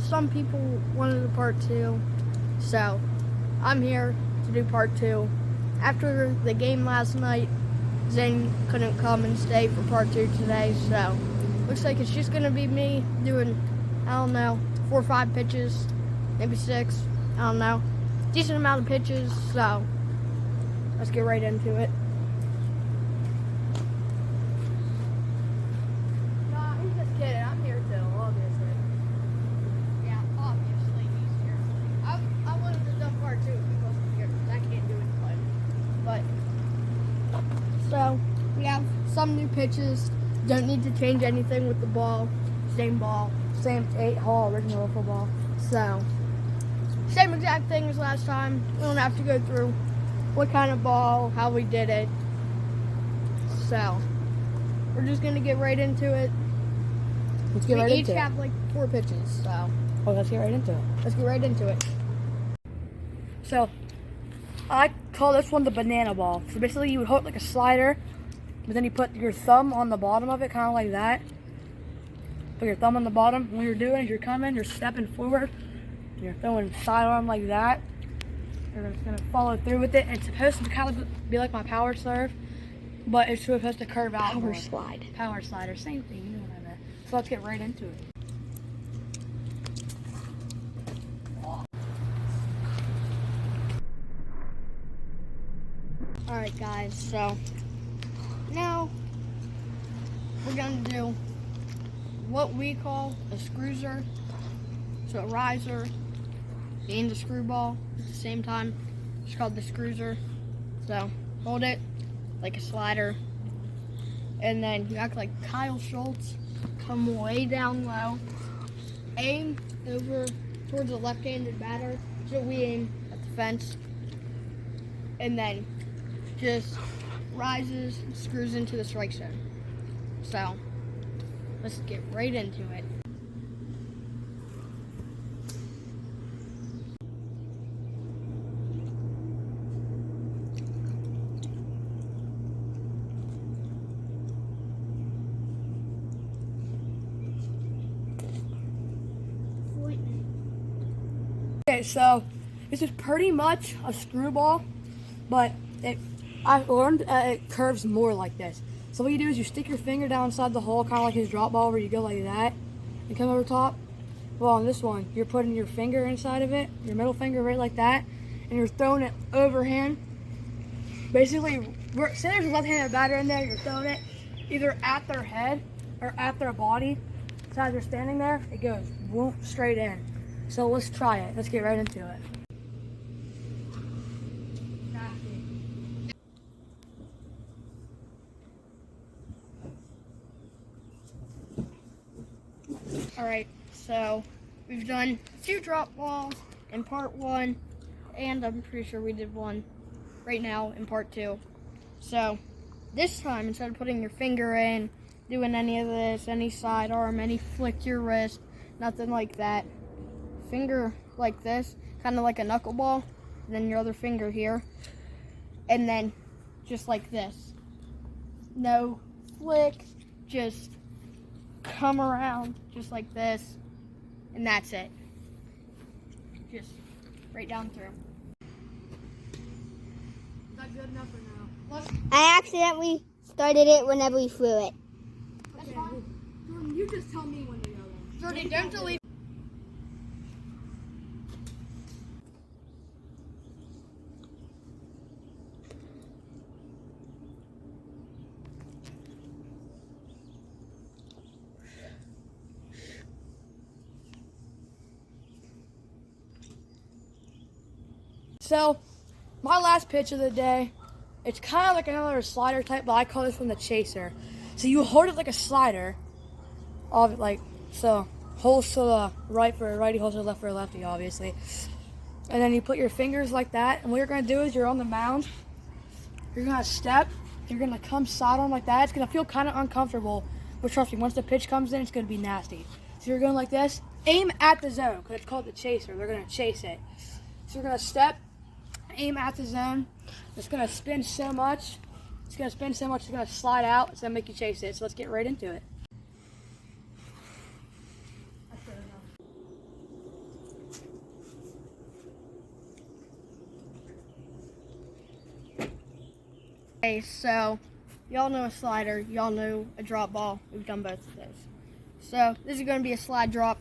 some people wanted a part 2, so I'm here to do part 2. After the game last night, Zane couldn't come and stay for part 2 today, so looks like it's just gonna be me doing, I don't know, 4 or 5 pitches, maybe 6, I don't know. Decent amount of pitches, so let's get right into it. Nah, he's just kidding. I'm here too, obviously. Yeah, obviously he's here. I wanted to do part 2 if he wasn't here, because I can't do it. But so we have some new pitches. Don't need to change anything with the ball. Same 8-hole original football. So same exact thing as last time. We don't have to go through what kind of ball, how we did it. So we're just gonna get right into it. Let's get right into it. We each have like 4 pitches, so let's get right into it. Let's get right into it. So I call this one the banana ball. So basically you would hold it like a slider, but then you put your thumb on the bottom of it, kind of like that. Put your thumb on the bottom. When you're doing it, you're coming, you're stepping forward, you're throwing sidearm like that. You're just gonna follow through with it. And it's supposed to kind of be like my power serve, but it's supposed to curve out. Power slide. Power slider, same thing, you know what I meant. So let's get right into it. Alright guys, so now we're gonna do what we call a screwser. So a riser and a screwball at the same time. It's called the screwser. So hold it like a slider, and then you act like Kyle Schultz. Come way down low. Aim over towards the left-handed batter. So we aim at the fence, and then just rises and screws into the strike zone. So let's get right into it. Okay, so this is pretty much a screwball, but I learned it curves more like this. So what you do is you stick your finger down inside the hole, kind of like his drop ball, where you go like that and come over top. Well, on this one, you're putting your finger inside of it, your middle finger right like that, and you're throwing it overhand. Basically, say there's a left-handed batter in there, you're throwing it either at their head or at their body. So as you're standing there, it goes whoop, straight in. So let's try it. Let's get right into it. Alright, so we've done 2 drop balls in part 1, and I'm pretty sure we did 1 right now in part 2. So this time, instead of putting your finger in, doing any of this, any sidearm, any flick your wrist, nothing like that. Finger like this, kind of like a knuckleball, and then your other finger here, and then just like this. No flick, just come around just like this, and that's it. Just right down through. Is that good enough or no? I accidentally started it whenever we threw it. That's fine. Jordan, you just tell me when to go then. Jordan, don't delete. So, my last pitch of the day, it's kind of like another slider type, but I call this one the chaser. So you hold it like a slider, so holes to the right for a righty, holes to the left for a lefty, obviously. And then you put your fingers like that, and what you're going to do is you're on the mound, you're going to step, you're going to come sidearm like that. It's going to feel kind of uncomfortable, but trust me, once the pitch comes in, it's going to be nasty. So you're going like this, aim at the zone, because it's called the chaser. They're going to chase it. So you're going to step, aim at the zone. It's going to spin so much. It's going to slide out. It's going to make you chase it. So let's get right into it. Okay, so y'all know a slider, y'all know a drop ball. We've done both of those. So this is going to be a slide drop.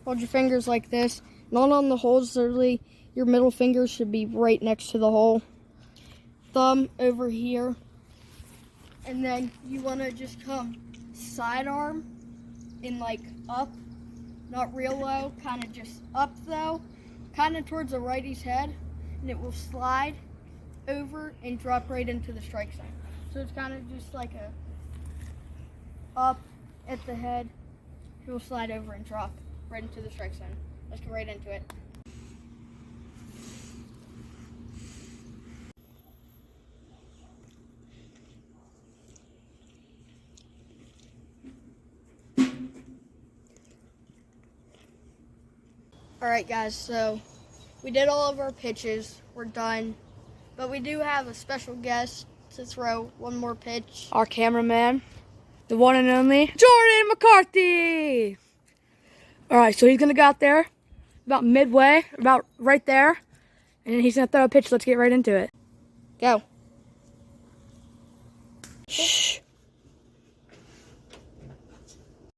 Hold your fingers like this, not on the holes. Literally, your middle finger should be right next to the hole. Thumb over here, and then you want to just come sidearm and like up, not real low, kind of just up though, kind of towards the righty's head, and it will slide over and drop right into the strike zone. So it's kind of just like a up at the head. It will slide over and drop right into the strike zone. Let's get right into it. Alright guys, so we did all of our pitches. We're done. But we do have a special guest to throw one more pitch. Our cameraman, the one and only Jordan McCarthy. All right, so he's gonna go out there about midway, about right there, and he's gonna throw a pitch. Let's get right into it. Go.